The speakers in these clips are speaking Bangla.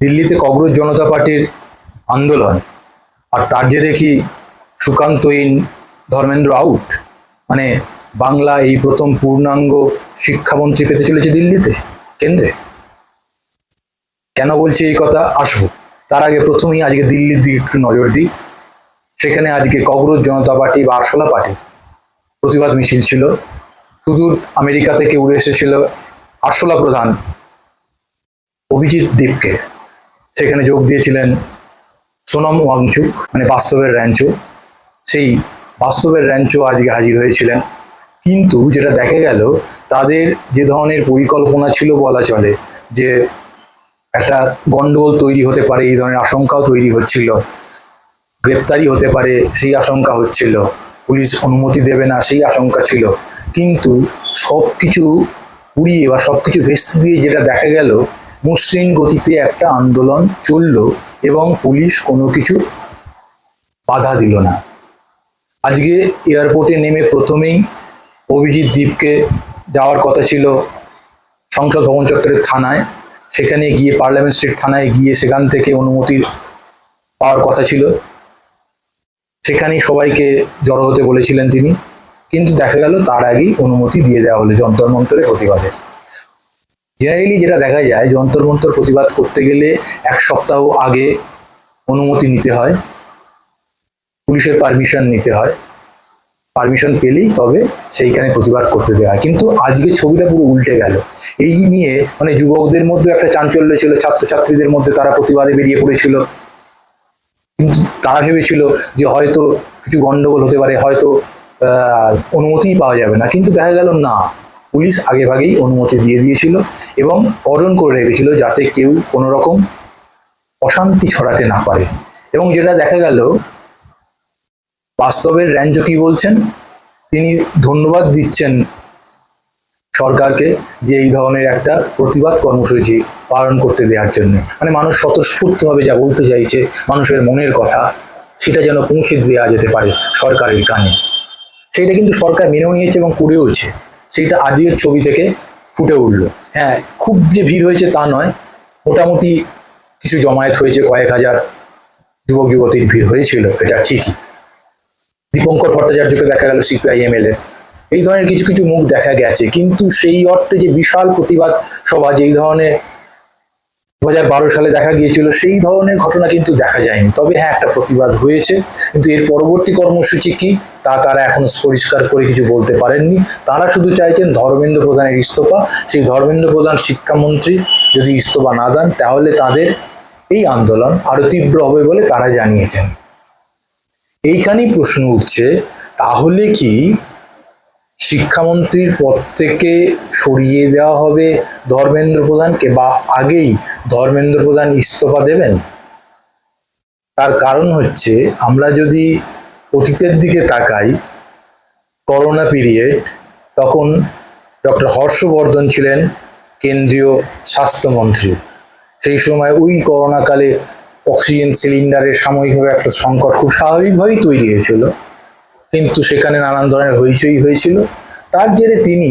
দিল্লিতে ককরোচ জনতা পার্টির আন্দোলন, আর তার জেরে কি সুকান্তহীন ধর্মেন্দ্র আউট, মানে বাংলা এই প্রথম পূর্ণাঙ্গ শিক্ষামন্ত্রী পেতে চলেছে দিল্লিতে কেন্দ্রে। কেন বলছি এই কথা, আসবো। তার আগে প্রথমেই আজকে দিল্লির দিকে একটু নজর দিই। সেখানে আজকে ককরোচ জনতা পার্টি বা আরশোলা পার্টির প্রতিবাদ মিছিল ছিল। সুদূর আমেরিকা থেকে উড়ে এসেছিল আরশোলা প্রধান অভিজিৎ দীপকে। সেখানে যোগ দিয়েছিলেন সোনম ওয়াংচুক, মানে বাস্তবের র্যাঞ্চো। সেই বাস্তবের র্যাঞ্চো আজকে হাজির হয়েছিলেন। কিন্তু যেটা দেখা গেল, তাদের যে ধরনের পরিকল্পনা ছিল, বলা চলে যে একটা গন্ডগোল তৈরি হতে পারে এই ধরনের আশঙ্কাও তৈরি হচ্ছিল, গ্রেপ্তারি হতে পারে সেই আশঙ্কা হচ্ছিল, পুলিশ অনুমতি দেবে না সেই আশঙ্কা ছিল। কিন্তু সবকিছু উড়িয়ে বা সবকিছু ভেস্তে দিয়ে যেটা দেখা গেল, মসৃণ গতিতে একটা আন্দোলন চলল এবং পুলিশ কোনো কিছু বাধা দিল না। আজকে এয়ারপোর্টে নেমে প্রথমেই অভিজিৎ দীপকে যাওয়ার কথা ছিল সংসদ ভবন চত্বরের থানায়। সেখানে গিয়ে পার্লামেন্ট স্ট্রিট থানায় গিয়ে সেখান থেকে অনুমতি পাওয়ার কথা ছিল। সেখানেই সবাইকে জড়ো হতে বলেছিলেন তিনি, কিন্তু দেখা গেল তার আগেই অনুমতি দিয়ে দেওয়া হলো যন্তর মন্তরের প্রতিবাদে। জেনারেলি যেটা দেখা যায়, যন্তর মন্তর প্রতিবাদ করতে গেলে এক সপ্তাহ আগে অনুমতি নিতে হয়, পুলিশের পারমিশন নিতে হয়, পারমিশন পেলেই তবে সেইখানে প্রতিবাদ করতে দেওয়া হয়। কিন্তু আজকে ছবিটা পুরো উল্টে গেল। এই নিয়ে মানে যুবকদের মধ্যে একটা চাঞ্চল্য ছিল, ছাত্রছাত্রীদের মধ্যে, তারা প্রতিবাদে বেরিয়ে পড়েছিল। কিন্তু তারা ভেবেছিল যে হয়তো কিছু গন্ডগোল হতে পারে, হয়তো অনুমতিই পাওয়া যাবে না। কিন্তু দেখা গেল না, পুলিশ আগেভাগেই অনুমতি দিয়ে দিয়েছিল এবং অর্ডন করে রেখেছিল যাতে কেউ কোনো রকম অশান্তি ছড়াতে না পারে। এবং যেটা দেখা গেল, বাস্তবের র্যাঞ্চো কি বলছেন, তিনি ধন্যবাদ দিচ্ছেন সরকারকে যে এই ধরনের একটা প্রতিবাদ কর্মসূচি পালন করতে দেওয়ার জন্য। মানে মানুষ স্বতঃস্ফূর্তভাবে যা বলতে চাইছে, মানুষের মনের কথা, সেটা যেন পৌঁছে দেওয়া যেতে পারে সরকারের কানে। সেইটা কিন্তু সরকার মেনেও নিয়েছে এবং করেওছে। সেইটা আজকের ছবি থেকে ফুটে উঠল। হ্যাঁ, খুব যে ভিড় হয়েছে তা নয়, মোটামুটি কিছু জমায়েত হয়েছে, কয়েক হাজার যুবক যুবতীর ভিড় হয়েছিল, এটা ঠিকই। দীপঙ্কর ভট্টাচার্যকে দেখা গেল সিপিআইএম এর, এই ধরনের কিছু কিছু মুখ দেখা গেছে। কিন্তু সেই অর্থে যে বিশাল প্রতিবাদ সভা যেই ধরনের 2012 সালে দেখা গিয়েছিল, সেই ধরনের ঘটনা কিন্তু দেখা যায়নি। তবে হ্যাঁ, একটা প্রতিবাদ হয়েছে, কিন্তু এর পরবর্তী কর্মসূচি কি তা তারা এখনো পরিষ্কার করে কিছু বলতে পারেননি। তারা শুধু চাইছেন ধর্মেন্দ্র প্রধানের ইস্তফা। সেই ধর্মেন্দ্র প্রধান শিক্ষামন্ত্রী যদি ইস্তফা না দেন, তাহলে তাদের এই আন্দোলন আরো তীব্র হবে বলে তারা জানিয়েছেন। এইখানেই প্রশ্ন উঠছে, তাহলে কি শিক্ষামন্ত্রীর পদ থেকে সরিয়ে দেওয়া হবে ধর্মেন্দ্র প্রধানকে, বা আগেই ধর্মেন্দ্র প্রধান ইস্তফা দেবেন? তার কারণ হচ্ছে, আমরা যদি অতীতের দিকে তাকাই, করোনা পিরিয়ড, তখন ডক্টর হর্ষবর্ধন ছিলেন কেন্দ্রীয় স্বাস্থ্যমন্ত্রী। সেই সময় ওই করোনাকালে অক্সিজেন সিলিন্ডারের সাময়িকভাবে একটা সংকট খুব স্বাভাবিকভাবেই তৈরি হয়েছিল, কিন্তু সেখানে নানান ধরনের হইচই হয়েছিল। তার জেরে তিনি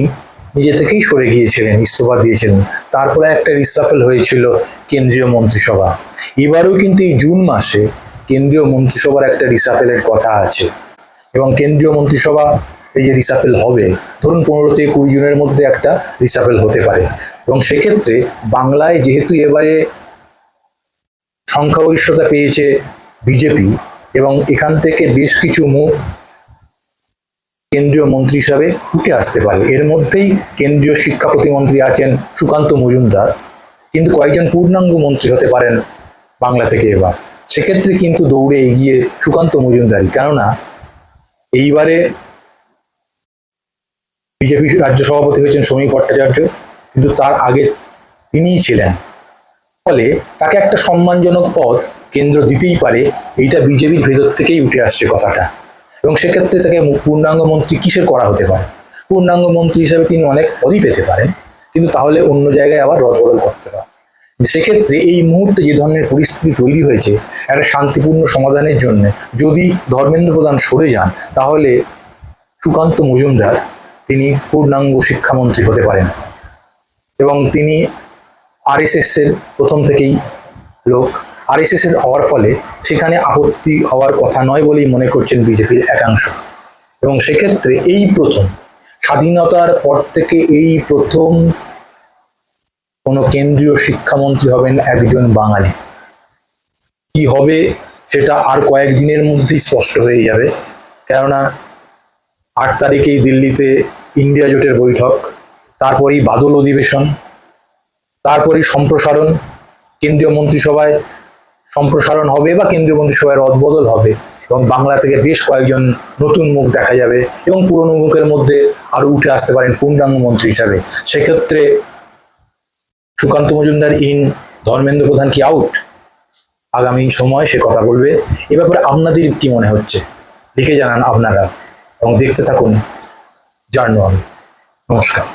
নিজে থেকেই সরে গিয়েছিলেন, ইস্তফা দিয়েছিলেন। তারপরে একটা রিসাফেল হয়েছিল কেন্দ্রীয় মন্ত্রিসভা। এবারেও কিন্তু এই জুন মাসে কেন্দ্রীয় মন্ত্রিসভার একটা রিসাফেলের কথা আছে, এবং কেন্দ্রীয় মন্ত্রিসভা এই যে রিসাফেল হবে, ধরুন 15 থেকে 20 জুনের মধ্যে একটা রিসাফেল হতে পারে। এবং সেক্ষেত্রে বাংলায় যেহেতু এবারে সংখ্যাগরিষ্ঠতা পেয়েছে বিজেপি, এবং এখান থেকে বেশ কিছু মুখ কেন্দ্রীয় মন্ত্রী হিসাবে উঠে আসতে পারে। এর মধ্যেই কেন্দ্রীয় শিক্ষা প্রতিমন্ত্রী আছেন সুকান্ত মজুমদার, কিন্তু কয়েকজন পূর্ণাঙ্গ মন্ত্রী হতে পারেন বাংলা থেকে এবার। সেক্ষেত্রে কিন্তু দৌড়ে এগিয়ে সুকান্ত মজুমদারই, কেননা এইবারে বিজেপি রাজ্য সভাপতি হয়েছেন সমীর ভট্টাচার্য, কিন্তু তার আগে তিনিই ছিলেন। ফলে তাকে একটা সম্মানজনক পদ কেন্দ্র দিতেই পারে, এইটা বিজেপির ভেতর থেকেই উঠে আসছে কথাটা। এবং সেক্ষেত্রে তাকে পূর্ণাঙ্গ মন্ত্রী কিসের করা হতে পারে? পূর্ণাঙ্গ মন্ত্রী হিসেবে তিনি অনেক পদই পেতে পারেন, কিন্তু তাহলে অন্য জায়গায় আবার রদবদল করতে পারে। সেক্ষেত্রে এই মুহূর্তে যে ধরনের পরিস্থিতি তৈরি হয়েছে, একটা শান্তিপূর্ণ সমাধানের জন্য যদি ধর্মেন্দ্র প্রধান সরে যান, তাহলে সুকান্ত মজুমদার তিনি পূর্ণাঙ্গ শিক্ষামন্ত্রী হতে পারেন। এবং তিনি আরএসএস এর প্রথম থেকেই লোক, আরএসএস এর হওয়ার ফলে সেখানে আপত্তি হওয়ার কথা নয় বলেই মনে করছেন বিজেপির একাংশ। এবং সেক্ষেত্রে এই প্রথম, স্বাধীনতার পর থেকে এই প্রথম কোনো কেন্দ্রীয় শিক্ষামন্ত্রী হবেন একজন বাঙালি। কি হবে সেটা আর কয়েকদিনের মধ্যেই স্পষ্ট হয়ে যাবে, কেননা 8 তারিখেই দিল্লিতে ইন্ডিয়া জোটের বৈঠক, তারপরেই বাদল অধিবেশন, তারপরেই সম্প্রসারণ, কেন্দ্রীয় মন্ত্রিসভায় সম্প্রসারণ হবে বা কেন্দ্রীয় মন্ত্রিসভায় রদবদল হবে এবং বাংলা থেকে বেশ কয়েকজন নতুন মুখ দেখা যাবে এবং পুরনো মুখের মধ্যে আরো উঠে আসতে পারেন পূর্ণাঙ্গ মন্ত্রী হিসাবে। সেক্ষেত্রে সুকান্ত মজুমদার ইন, ধর্মেন্দ্র প্রধান কি আউট? আগামী সময় সে কথা বলবে। এ ব্যাপারে আপনাদের কি মনে হচ্ছে লিখে জানান আপনারা এবং দেখতে থাকুন জার্নো আমি। নমস্কার।